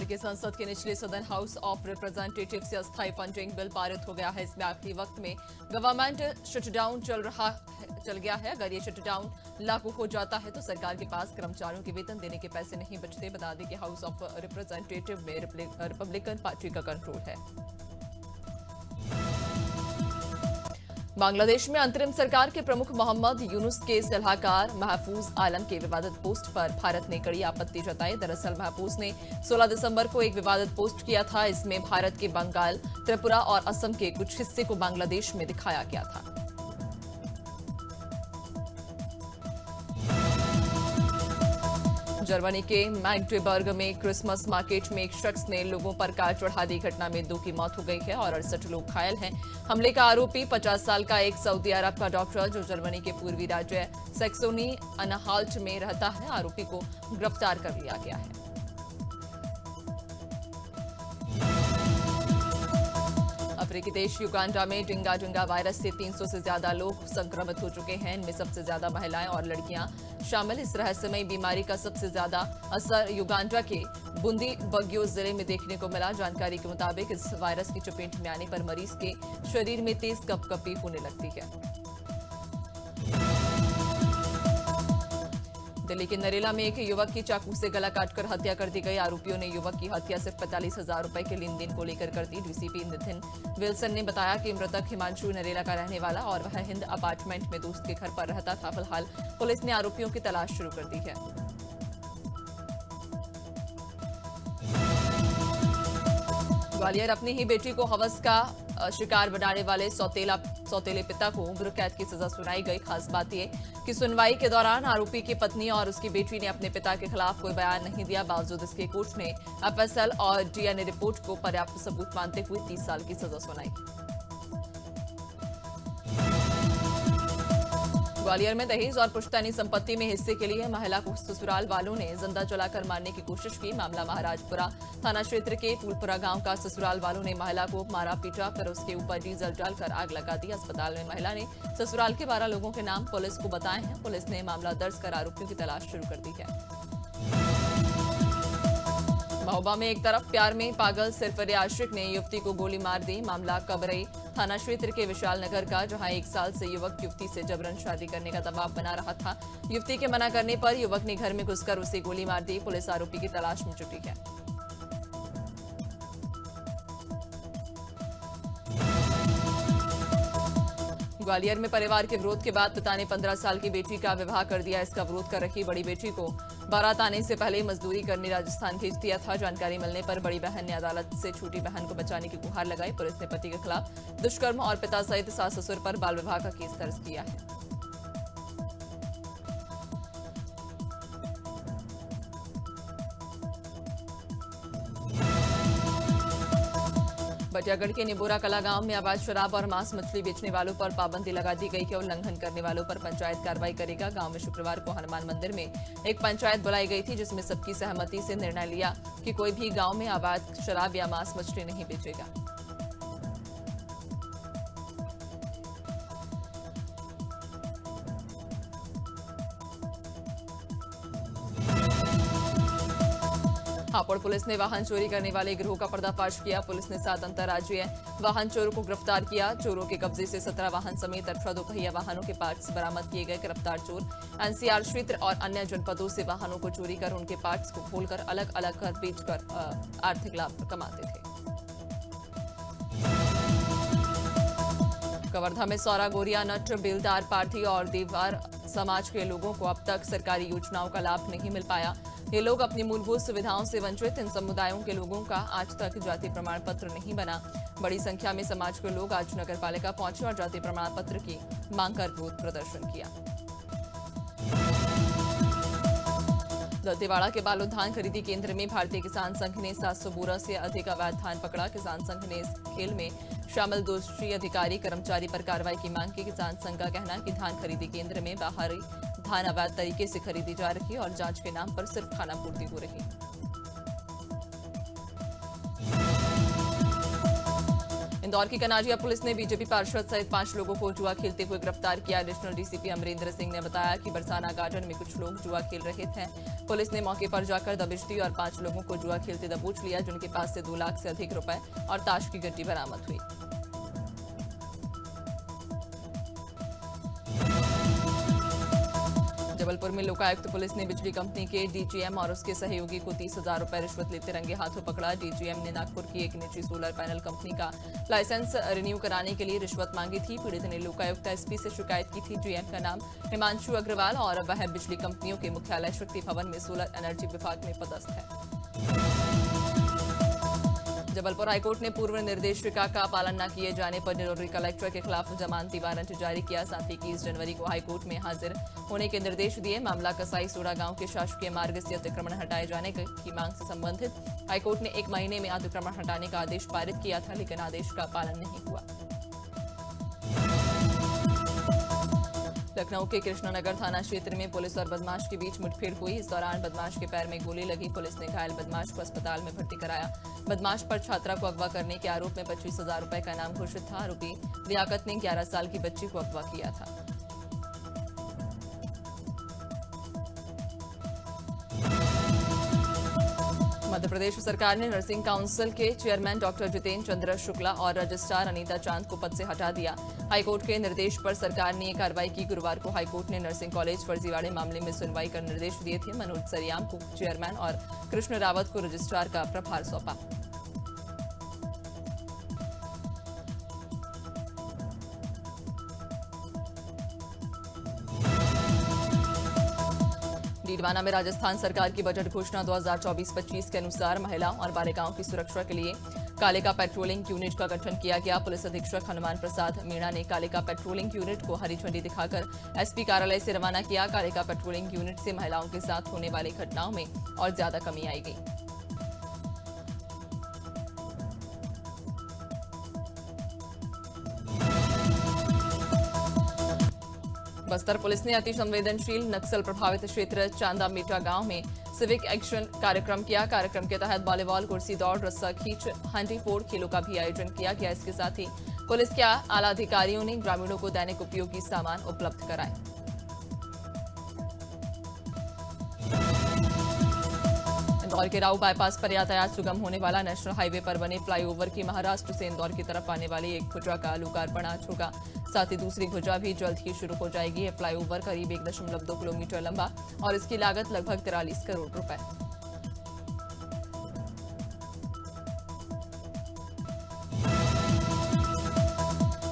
बिहार के संसद के निचले सदन हाउस ऑफ रिप्रेजेंटेटिव से अस्थायी फंडिंग बिल पारित हो गया है। इसमें आखिरी वक्त में गवर्नमेंट शटडाउन चल गया है। अगर ये शटडाउन लागू हो जाता है तो सरकार के पास कर्मचारियों के वेतन देने के पैसे नहीं बचते। बता दें कि हाउस ऑफ रिप्रेजेंटेटिव में रिपब्लिकन पार्टी का कंट्रोल है। बांग्लादेश में अंतरिम सरकार के प्रमुख मोहम्मद यूनुस के सलाहकार महफूज आलम के विवादित पोस्ट पर भारत ने कड़ी आपत्ति जताई। दरअसल महफूज ने 16 दिसंबर को एक विवादित पोस्ट किया था। इसमें भारत के बंगाल, त्रिपुरा और असम के कुछ हिस्से को बांग्लादेश में दिखाया गया था। जर्मनी के मैग्डेबर्ग में क्रिसमस मार्केट में एक शख्स ने लोगों पर कार चढ़ा दी। घटना में 2 की मौत हो गई है और 68 लोग घायल हैं। हमले का आरोपी 50 साल का एक सऊदी अरब का डॉक्टर जो जर्मनी के पूर्वी राज्य सैक्सोनी अनहाल्ट में रहता है। आरोपी को गिरफ्तार कर लिया गया है। अफ्रीकी देश युगांडा में डिंगा वायरस से 300 से ज्यादा लोग संक्रमित हो चुके हैं। इनमें सबसे ज्यादा महिलाएं और लड़कियां शामिल। इस रहस्यमयी बीमारी का सबसे ज्यादा असर युगांडा के बुंदी बग्यो जिले में देखने को मिला। जानकारी के मुताबिक इस वायरस की चपेट में आने पर मरीज के शरीर में तेज कपकपी होने लगती है। दिल्ली के नरेला में एक युवक की चाकू से गला काटकर हत्या कर दी गई। आरोपियों ने युवक की हत्या सिर्फ 45,000 रुपए के लेन देन को लेकर कर दी। डीसीपी नितिन विल्सन ने बताया कि मृतक हिमांशु नरेला का रहने वाला और वह हिंद अपार्टमेंट में दोस्त के घर पर रहता था। फिलहाल पुलिस ने आरोपियों की तलाश शुरू कर दी है। ग्वालियर अपनी ही बेटी को हवस का शिकार बनाने वाले सौतेले पिता को उम्र कैद की सजा सुनाई गई। खास बात यह कि सुनवाई के दौरान आरोपी की पत्नी और उसकी बेटी ने अपने पिता के खिलाफ कोई बयान नहीं दिया। बावजूद इसके कोर्ट ने एफएसएल और डीएनए रिपोर्ट को पर्याप्त सबूत मानते हुए 30 साल की सजा सुनाई। ग्वालियर में दहेज और पुश्तैनी संपत्ति में हिस्से के लिए महिला को ससुराल वालों ने जिंदा जलाकर मारने की कोशिश की। मामला महाराजपुरा थाना क्षेत्र के फूलपुरा गांव का। ससुराल वालों ने महिला को मारा पीटा, फिर उसके ऊपर डीजल डालकर आग लगा दी। अस्पताल में महिला ने ससुराल के 12 लोगों के नाम पुलिस को बताए हैं। पुलिस ने मामला दर्ज कर आरोपियों की तलाश शुरू कर दी है। महोबा में एक तरफ प्यार में पागल सिरफिरे आशिक ने युवती को गोली मार दी। मामला कबरई थाना क्षेत्र के विशाल नगर का, जहां 1 साल से युवक युवती से जबरन शादी करने का दबाव बना रहा था। युवती के मना करने पर युवक ने घर में घुसकर उसे गोली मार दी। पुलिस आरोपी की तलाश में जुटी है। ग्वालियर में परिवार के विरोध के बाद पिता ने 15 साल की बेटी का विवाह कर दिया। इसका विरोध कर रखी बड़ी बेटी को बारात आने से पहले मजदूरी करने राजस्थान भेज दिया था। जानकारी मिलने पर बड़ी बहन ने अदालत से छोटी बहन को बचाने की गुहार लगाई। पुलिस ने पति के खिलाफ दुष्कर्म और पिता सहित सास ससुर पर बाल विवाह का केस दर्ज किया है। बटियागढ़ के निबोरा कला गांव में अवैध शराब और मांस मछली बेचने वालों पर पाबंदी लगा दी गई है। उल्लंघन करने वालों पर पंचायत कार्रवाई करेगा। गांव में शुक्रवार को हनुमान मंदिर में एक पंचायत बुलाई गई थी, जिसमें सबकी सहमति से निर्णय लिया कि कोई भी गांव में अवैध शराब या मांस मछली नहीं बेचेगा। हापुड़ पुलिस ने वाहन चोरी करने वाले गिरोह का पर्दाफाश किया। पुलिस ने 7 अंतर्राज्यीय वाहन चोरों को गिरफ्तार किया। चोरों के कब्जे से 17 वाहन समेत 18 दोपहिया वाहनों के पार्ट्स बरामद किए गए। गिरफ्तार चोर एनसीआर क्षेत्र और अन्य जनपदों से वाहनों को चोरी कर उनके पार्ट्स को खोलकर अलग अलग कर बेचकर आर्थिक लाभ कमाते थे। कवर्धा में सौरा गोरिया नट बेलदार पार्टी और देववार समाज के लोगों को अब तक सरकारी योजनाओं का लाभ नहीं मिल पाया। ये लोग अपनी मूलभूत सुविधाओं से वंचित। इन समुदायों के लोगों का आज तक जाति प्रमाण पत्र नहीं बना। बड़ी संख्या में समाज के लोग आज नगर पालिका पहुंचे और जाति प्रमाण पत्र की मांग कर विरोध प्रदर्शन किया। दंतेवाड़ा के बालोद धान खरीदी केंद्र में भारतीय किसान संघ ने 700 बोरा से अधिक अवैध धान पकड़ा। किसान संघ ने इस खेल में शामिल दोषी अधिकारी कर्मचारी पर कार्रवाई की मांग की। किसान संघ का कहना है कि धान खरीदी केंद्र में बाहरी धान अवैध तरीके से खरीदी जा रही है और जांच के नाम पर सिर्फ खानापूर्ति हो रही है। इंदौर की कनाजिया पुलिस ने बीजेपी पार्षद सहित 5 लोगों को जुआ खेलते हुए गिरफ्तार किया। एडिशनल डीसीपी अमरेंद्र सिंह ने बताया कि बरसाना गार्डन में कुछ लोग जुआ खेल रहे थे। पुलिस ने मौके पर जाकर दबिश दी और 5 लोगों को जुआ खेलते दबोच लिया, जिनके पास से 2 लाख से अधिक रुपए और ताश की गड्डी बरामद हुई। जबलपुर में लोकायुक्त पुलिस ने बिजली कंपनी के डीजीएम और उसके सहयोगी को 30,000 रुपए रिश्वत लेते रंगे हाथों पकड़ा। डीजीएम ने नागपुर की एक निजी सोलर पैनल कंपनी का लाइसेंस रिन्यू कराने के लिए रिश्वत मांगी थी। पीड़ित ने लोकायुक्त एसपी से शिकायत की थी। डीएम का नाम हिमांशु अग्रवाल और वह बिजली कंपनियों के मुख्यालय शक्ति भवन में सोलर एनर्जी विभाग में पदस्थ है। जबलपुर हाईकोर्ट ने पूर्व निर्देशिका का पालन न किए जाने पर डिंडोरी कलेक्टर के खिलाफ जमानती वारंट जारी किया। साथ ही 21 जनवरी को हाईकोर्ट में हाजिर होने के निर्देश दिए। मामला कसाई सोड़ा गांव के शासकीय मार्ग से अतिक्रमण हटाए जाने की मांग से संबंधित हाईकोर्ट ने 1 महीने में अतिक्रमण हटाने का आदेश पारित किया था, लेकिन आदेश का पालन नहीं हुआ। लखनऊ के कृष्णानगर थाना क्षेत्र में पुलिस और बदमाश के बीच मुठभेड़ हुई। इस दौरान बदमाश के पैर में गोली लगी। पुलिस ने घायल बदमाश को अस्पताल में भर्ती कराया। बदमाश पर छात्रा को अगवा करने के आरोप में 25,000 रुपए का इनाम घोषित था। आरोपी लियाकत ने 11 साल की बच्ची को अगवा किया था। मध्य प्रदेश सरकार ने नर्सिंग काउंसिल के चेयरमैन डॉक्टर जितेंद्र चंद्र शुक्ला और रजिस्ट्रार अनीता चांद को पद से हटा दिया। हाईकोर्ट के निर्देश पर सरकार ने ये कार्रवाई की। गुरुवार को हाईकोर्ट ने नर्सिंग कॉलेज फर्जीवाड़े मामले में सुनवाई कर निर्देश दिए थे। मनोज सरियाम को चेयरमैन और कृष्ण रावत को रजिस्ट्रार का प्रभार सौंपा। डीडवाना में राजस्थान सरकार की बजट घोषणा 2024-25 के अनुसार महिलाओं और बालिकाओं की सुरक्षा के लिए कालिका पेट्रोलिंग यूनिट का गठन किया गया। पुलिस अधीक्षक हनुमान प्रसाद मीणा ने कालिका पेट्रोलिंग यूनिट को हरी झंडी दिखाकर एसपी कार्यालय से रवाना किया। कालिका पेट्रोलिंग यूनिट से महिलाओं के साथ होने वाली घटनाओं में और ज्यादा कमी आएगी। बस्तर पुलिस ने अति संवेदनशील नक्सल प्रभावित क्षेत्र चांदा मेटा गांव में सिविक एक्शन कार्यक्रम किया। कार्यक्रम के तहत वॉलीबॉल, कुर्सी दौड़, रस्सा खींच, हंडी फोड़ खेलों का भी आयोजन किया गया। इसके साथ ही पुलिस के आला अधिकारियों ने ग्रामीणों को दैनिक उपयोगी सामान उपलब्ध कराए। इंदौर के राव बाईपास पर यातायात सुगम होने वाला नेशनल हाईवे पर बने फ्लाईओवर की महाराष्ट्र से इंदौर की तरफ आने वाली एक भुजा का लोकार्पण आज होगा। साथ ही दूसरी भुजा भी जल्द ही शुरू हो जाएगी। ये फ्लाईओवर करीब 1.2 किलोमीटर लंबा और इसकी लागत लगभग 43 करोड़ रुपए।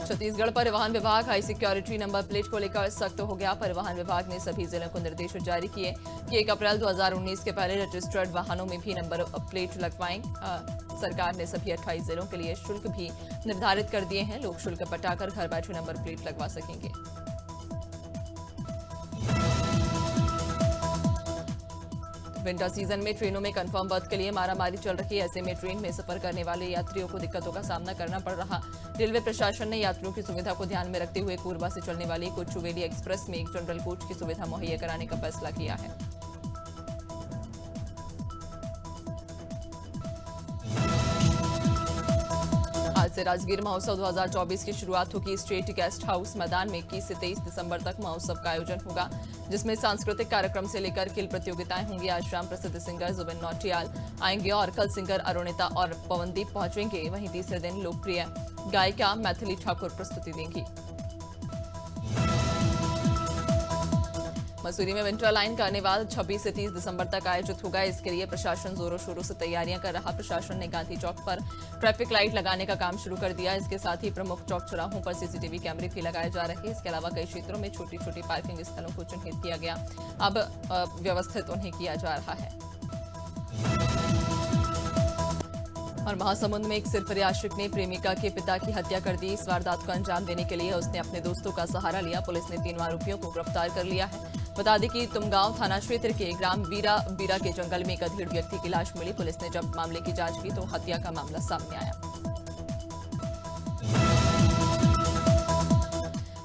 छत्तीसगढ़ परिवहन विभाग हाई सिक्योरिटी नंबर प्लेट को लेकर सख्त हो गया। परिवहन विभाग ने सभी जिलों को निर्देश जारी किए कि 1 अप्रैल 2019 के पहले रजिस्टर्ड वाहनों में भी नंबर प्लेट लगवाएं। सरकार ने सभी 28 जिलों के लिए शुल्क भी निर्धारित कर दिए हैं। लोग शुल्क पटाकर घर बैठे नंबर प्लेट लगवा सकेंगे। विंटर सीजन में ट्रेनों में कंफर्म बर्थ के लिए मारामारी चल रही है। ऐसे में ट्रेन में सफर करने वाले यात्रियों को दिक्कतों का सामना करना पड़ रहा। रेलवे प्रशासन ने यात्रियों की सुविधा को ध्यान में रखते हुए कोरबा से चलने वाली कोचुवेली एक्सप्रेस में एक जनरल कोच की सुविधा मुहैया कराने का फैसला किया है। आज से राजगीर महोत्सव 2024 की शुरुआत होगी। स्टेट गेस्ट हाउस मैदान में 21 से 23 दिसंबर तक महोत्सव का आयोजन होगा, जिसमें सांस्कृतिक कार्यक्रम से लेकर खेल प्रतियोगिताएं होंगी। आज शाम प्रसिद्ध सिंगर जुबिन नौटियाल आएंगे और कल सिंगर अरुणिता और पवनदीप पहुंचेंगे। वहीं तीसरे दिन लोकप्रिय गायिका मैथिली ठाकुर प्रस्तुति देंगी। मसूरी में विंटर लाइन कार्निवाल 26 से 30 दिसंबर तक आयोजित होगा। इसके लिए प्रशासन जोरों शोरों से तैयारियां कर रहा। प्रशासन ने गांधी चौक पर ट्रैफिक लाइट लगाने का काम शुरू कर दिया। इसके साथ ही प्रमुख चौक चौराहों पर सीसीटीवी कैमरे भी लगाए जा रहे हैं। इसके अलावा कई क्षेत्रों में छोटी छोटी पार्किंग स्थलों को चिन्हित किया गया। अब व्यवस्थित उन्हें किया जा रहा है। और महासमुंद में एक सिरफिरे आशिक ने प्रेमिका के पिता की हत्या कर दी। इस वारदात को अंजाम देने के लिए उसने अपने दोस्तों का सहारा लिया। पुलिस ने 3 आरोपियों को गिरफ्तार कर लिया है। बता दें कि तुमगांव थाना क्षेत्र के ग्राम बीरा के जंगल में एक अधेड़ व्यक्ति की लाश मिली। पुलिस ने जब मामले की जांच की तो हत्या का मामला सामने आया।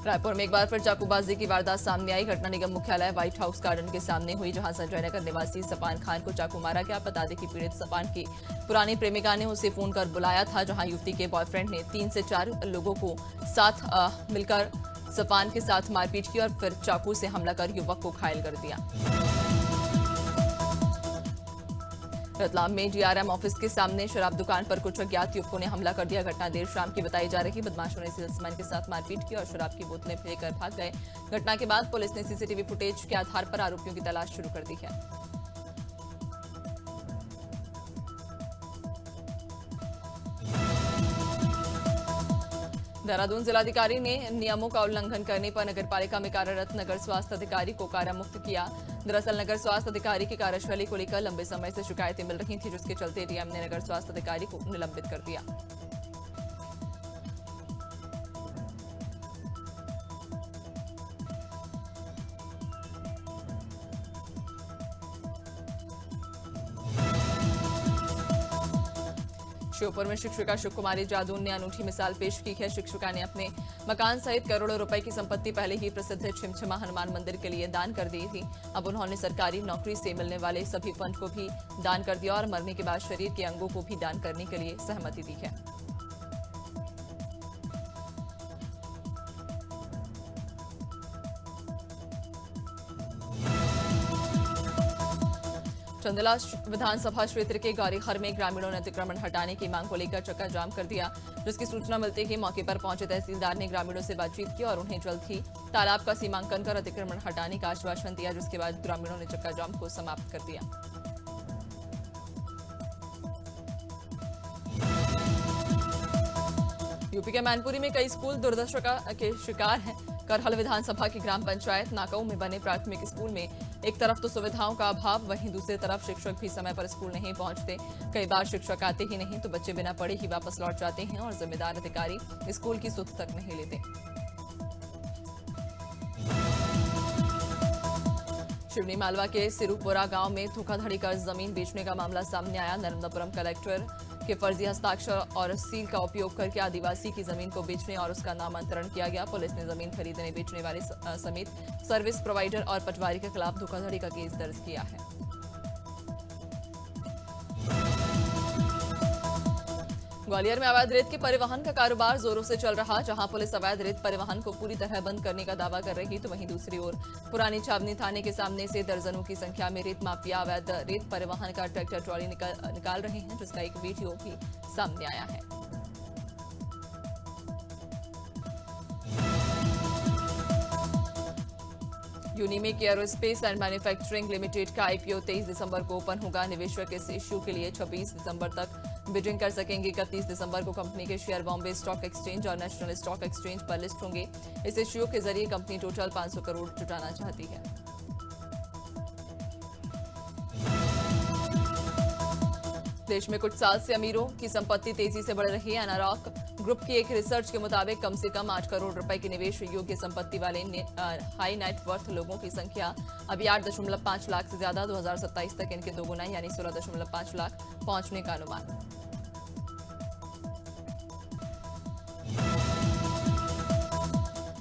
रायपुर में एक बार फिर चाकूबाजी की वारदात सामने आई। घटना निगम मुख्यालय व्हाइट हाउस गार्डन के सामने हुई, जहां संजय नगर निवासी सपान खान को चाकू मारा गया। बता दें कि पीड़ित सपान की पुरानी प्रेमिका ने उसे फोन कर बुलाया था, जहां युवती के बॉयफ्रेंड ने 3 से 4 लोगों को साथ मिलकर सपान के साथ मारपीट की और फिर चाकू से हमला कर युवक को घायल कर दिया। रतलाम में डीआरएम ऑफिस के सामने शराब दुकान पर कुछ अज्ञात युवकों ने हमला कर दिया। घटना देर शाम की बताई जा रही। बदमाशों ने सेल्समैन के साथ मारपीट की और शराब की बोतलें लेकर भाग गए। घटना के बाद पुलिस ने सीसीटीवी फुटेज के आधार पर आरोपियों की तलाश शुरू कर दी है। देहरादून जिलाधिकारी ने नियमों का उल्लंघन करने पर नगरपालिका में कार्यरत नगर स्वास्थ्य अधिकारी को कारामुक्त किया। दरअसल नगर स्वास्थ्य अधिकारी की कार्यशैली को लेकर लंबे समय से शिकायतें मिल रही थी, जिसके चलते डीएम ने नगर स्वास्थ्य अधिकारी को निलंबित कर दिया। श्योपुर में शिक्षिका शिव कुमारी जादून ने अनूठी मिसाल पेश की है। शिक्षिका ने अपने मकान सहित करोड़ों रुपए की संपत्ति पहले ही प्रसिद्ध छिमछिमा हनुमान मंदिर के लिए दान कर दी थी। अब उन्होंने सरकारी नौकरी से मिलने वाले सभी फंड को भी दान कर दिया और मरने के बाद शरीर के अंगों को भी दान करने के लिए सहमति दी है। चंदला विधानसभा क्षेत्र के गौरीहर में ग्रामीणों ने अतिक्रमण हटाने की मांग को लेकर चक्का जाम कर दिया, जिसकी सूचना मिलते ही मौके पर पहुंचे तहसीलदार ने ग्रामीणों से बातचीत की और उन्हें जल्द ही तालाब का सीमांकन कर अतिक्रमण हटाने का आश्वासन दिया, जिसके बाद ग्रामीणों ने चक्का जाम को समाप्त कर दिया। यूपी के मैनपुरी में कई स्कूल दुर्दशा के शिकार हैं। करहल विधानसभा की ग्राम पंचायत नाकाऊ में बने प्राथमिक स्कूल में एक तरफ तो सुविधाओं का अभाव, वहीं दूसरी तरफ शिक्षक भी समय पर स्कूल नहीं पहुंचते। कई बार शिक्षक आते ही नहीं तो बच्चे बिना पढ़े ही वापस लौट जाते हैं और जिम्मेदार अधिकारी स्कूल की सुध तक नहीं लेते। शिवनी मालवा के सिरुपुरा गांव में धोखाधड़ी कर जमीन बेचने का मामला सामने आया। नर्मदापुरम कलेक्टर के फर्जी हस्ताक्षर और सील का उपयोग करके आदिवासी की जमीन को बेचने और उसका नामांतरण किया गया। पुलिस ने जमीन खरीदने बेचने वाले समेत सर्विस प्रोवाइडर और पटवारी के खिलाफ धोखाधड़ी का केस दर्ज किया है। ग्वालियर में अवैध रेत के परिवहन का कारोबार जोरों से चल रहा। जहां पुलिस अवैध रेत परिवहन को पूरी तरह बंद करने का दावा कर रही, तो वहीं दूसरी ओर पुरानी छावनी थाने के सामने से दर्जनों की संख्या में रेत माफिया अवैध रेत परिवहन का ट्रैक्टर ट्रॉली निकाल रहे हैं, जिसका एक वीडियो भी सामने आया है। Unimech aerospace and manufacturing limited का आईपीओ 23 दिसंबर को ओपन होगा। निवेशक इस इश्यू के लिए 26 दिसंबर तक बिडिंग कर सकेंगे। 31 दिसंबर को कंपनी के शेयर बॉम्बे स्टॉक एक्सचेंज और नेशनल स्टॉक एक्सचेंज पर लिस्ट होंगे। इस इश्यू के जरिए कंपनी टोटल 500 करोड़ जुटाना चाहती है। देश में कुछ साल से अमीरों की संपत्ति तेजी से बढ़ रही है। एनारॉक ग्रुप की एक रिसर्च के मुताबिक कम से कम 8 करोड़ रुपए की निवेश योग्य संपत्ति वाले हाई नेटवर्थ लोगों की संख्या अभी 8.5 लाख से ज्यादा 2027 तक इनके दोगुना यानी 16.5 लाख पहुंचने का अनुमान।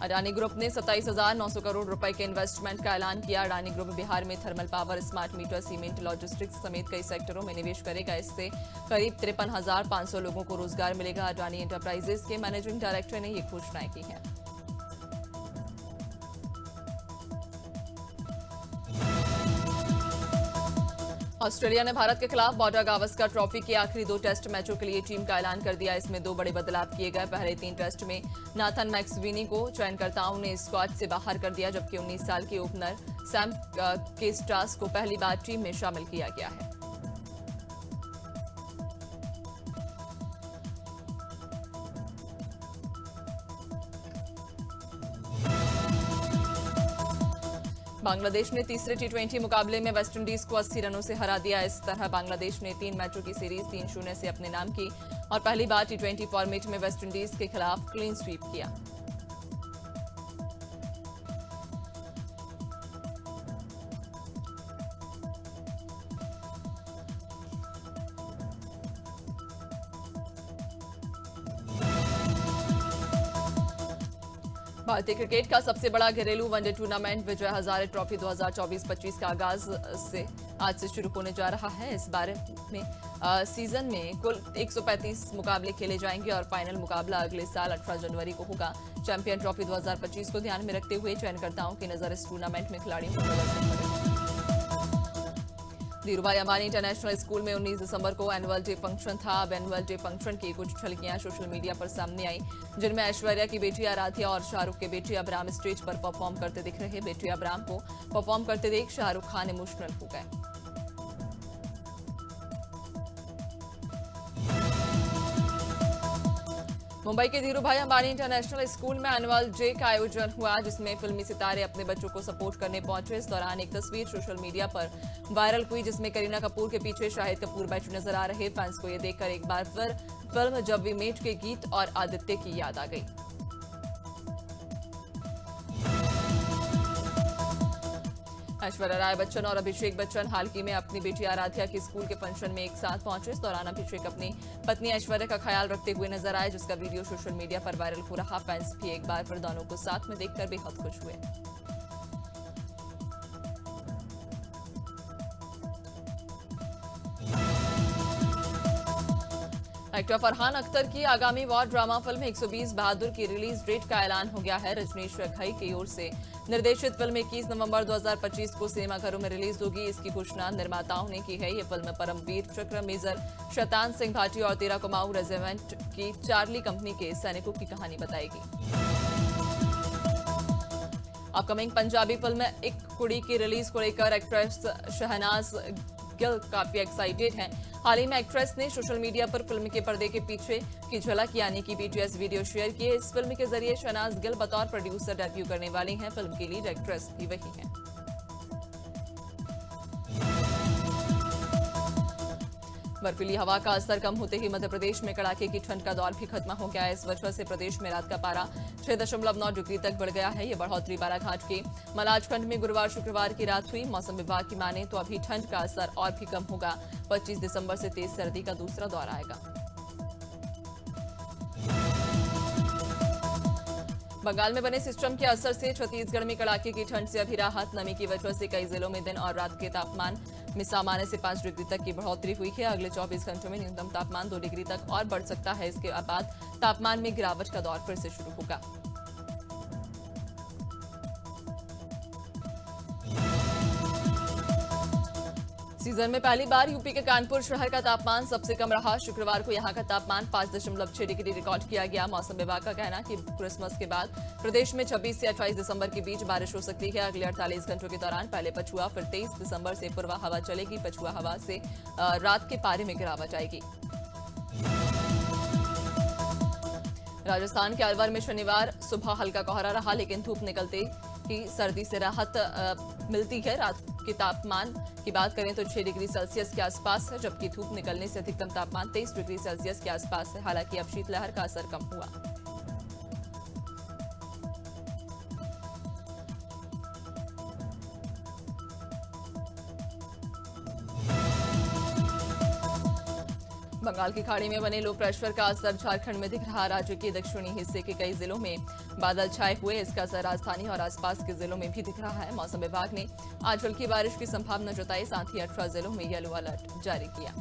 अडानी ग्रुप ने 27,900 करोड़ रुपए के इन्वेस्टमेंट का ऐलान किया। अडानी ग्रुप बिहार में thermal power, smart meter, cement, logistics समेत कई सेक्टरों में निवेश करेगा। इससे करीब 53,500 लोगों को रोजगार मिलेगा। अडानी एंटरप्राइजेज के मैनेजिंग डायरेक्टर ने ये घोषणाएं की हैं। ऑस्ट्रेलिया ने भारत के खिलाफ बॉर्डर गावस्कर ट्रॉफी के आखिरी 2 टेस्ट मैचों के लिए टीम का ऐलान कर दिया। इसमें 2 बड़े बदलाव किए गए। पहले 3 टेस्ट में नाथन मैक्सवीनी को चयनकर्ताओं ने स्क्वाड से बाहर कर दिया, जबकि 19 साल के ओपनर सैम केस्टास को पहली बार टीम में शामिल किया गया है। बांग्लादेश ने तीसरे टी20 मुकाबले में वेस्टइंडीज को 80 रनों से हरा दिया। इस तरह बांग्लादेश ने 3 मैचों की सीरीज 3-0 से अपने नाम की और पहली बार टी20 फॉर्मेट में वेस्टइंडीज के खिलाफ क्लीन स्वीप किया। भारतीय क्रिकेट का सबसे बड़ा घरेलू one day tournament Vijay Hazare trophy 2024-25 का आगाज आज से शुरू होने जा रहा है। इस बारे में सीजन में कुल 135 मुकाबले खेले जाएंगे और फाइनल मुकाबला अगले साल 18 जनवरी को होगा। चैंपियन ट्रॉफी 2025 को ध्यान में रखते हुए चयनकर्ताओं की नजर इस टूर्नामेंट में खिलाड़ियों को प्रदर्शन पर है। धीरूभाई अंबानी इंटरनेशनल स्कूल में 19 दिसंबर को एनुअल डे फंक्शन था। अब एनुअल डे फंक्शन की कुछ झलकियां सोशल मीडिया पर सामने आई, जिनमें ऐश्वर्या की बेटी आराध्या और शाहरुख के बेटे अबराम स्टेज पर परफॉर्म करते दिख रहे। बेटे अबराम को परफॉर्म करते देख शाहरुख खान इमोशनल हो गए। मुंबई के धीरूभाई अंबानी इंटरनेशनल स्कूल में एनुअल डे का आयोजन हुआ, जिसमें फिल्मी सितारे अपने बच्चों को सपोर्ट करने पहुंचे। इस दौरान एक तस्वीर सोशल मीडिया पर वायरल हुई, जिसमें करीना कपूर के पीछे शाहिद कपूर बैठे नजर आ रहे। फैंस को यह देखकर एक बार फिर फिल्म जब वी मेट के गीत और आदित्य की याद आ गई। ऐश्वर्या राय बच्चन और अभिषेक बच्चन हाल ही में अपनी बेटी आराध्या के स्कूल के फंक्शन में एक साथ पहुंचे। इस दौरान अभिषेक अपनी पत्नी ऐश्वर्या का ख्याल रखते हुए नजर आए, जिसका वीडियो सोशल मीडिया पर वायरल हो रहा। फैंस भी एक बार फिर दोनों को साथ में देखकर बेहद खुश हुए। एक्टर फरहान अख्तर की आगामी वॉर ड्रामा फिल्म 120 बहादुर की रिलीज डेट का ऐलान हो गया है। रजनीश घई की ओर से निर्देशित फिल्म 21 नवंबर 2025 को सिनेमाघरों में रिलीज होगी। इसकी घोषणा निर्माताओं ने की है। ये फिल्म परमवीर चक्र, मेजर शैतान सिंह भाटी और 13 कुमाऊं रेजिमेंट की चार्ली कंपनी के सैनिकों की कहानी बताएगी। अपकमिंग पंजाबी फिल्म एक कुड़ी की रिलीज को लेकर एक्ट्रेस शहनाज गिल काफी एक्साइटेड हैं। हाल ही में एक्ट्रेस ने सोशल मीडिया पर फिल्म के पर्दे के पीछे की झलक यानी कि बीटीएस वीडियो शेयर किए। इस फिल्म के जरिए शहनाज गिल बतौर प्रोड्यूसर डेब्यू करने वाली हैं। फिल्म की लीड एक्ट्रेस भी वही हैं। बर्फीली हवा का असर कम होते ही मध्य प्रदेश में कड़ाके की ठंड का दौर भी खत्म हो गया है। इस वजह से प्रदेश में रात का पारा 6.9 डिग्री तक बढ़ गया है। ये बढ़ोतरी बालाघाट के मलाजखंड में गुरुवार शुक्रवार की रात हुई। मौसम विभाग की माने तो अभी ठंड का असर और भी कम होगा। 25 दिसंबर से तेज सर्दी का दूसरा दौर आएगा। बंगाल में बने सिस्टम के असर से छत्तीसगढ़ में कड़ाके की ठंड से अभी राहत। नमी की वजह से कई जिलों में दिन और रात के तापमान में सामान्य से 5 डिग्री तक की बढ़ोतरी हुई है। अगले 24 घंटों में न्यूनतम तापमान 2 डिग्री तक और बढ़ सकता है। इसके बाद तापमान में गिरावट का दौर फिर से शुरू होगा। सीजन में पहली बार यूपी के कानपुर शहर का तापमान सबसे कम रहा। शुक्रवार को यहां का तापमान 5.6 डिग्री रिकॉर्ड किया गया। मौसम विभाग का कहना कि क्रिसमस के बाद प्रदेश में 26 से 28 दिसंबर के बीच बारिश हो सकती है। अगले 48 घंटों के दौरान पहले पछुआ, फिर 23 दिसंबर से पूर्वा हवा चलेगी। पछुआ हवा से रात के पारे में गिरावट आएगी। राजस्थान के अलवर में शनिवार सुबह हल्का कोहरा रहा, लेकिन धूप निकलते ही सर्दी से राहत मिलती है। रात के तापमान की बात करें तो 6 डिग्री सेल्सियस के आसपास है, जबकि धूप निकलने से अधिकतम तापमान 23 डिग्री सेल्सियस के आसपास है। हालांकि अब शीतलहर का असर कम हुआ। बंगाल की खाड़ी में बने लो प्रेशर का असर झारखंड में दिख रहा। राज्य के दक्षिणी हिस्से के कई जिलों में बादल छाए हुए। इसका असर राजधानी और आसपास के जिलों में भी दिख रहा है। मौसम विभाग ने आज हल्की बारिश की संभावना जताई, साथ ही 18 जिलों में येलो अलर्ट जारी किया।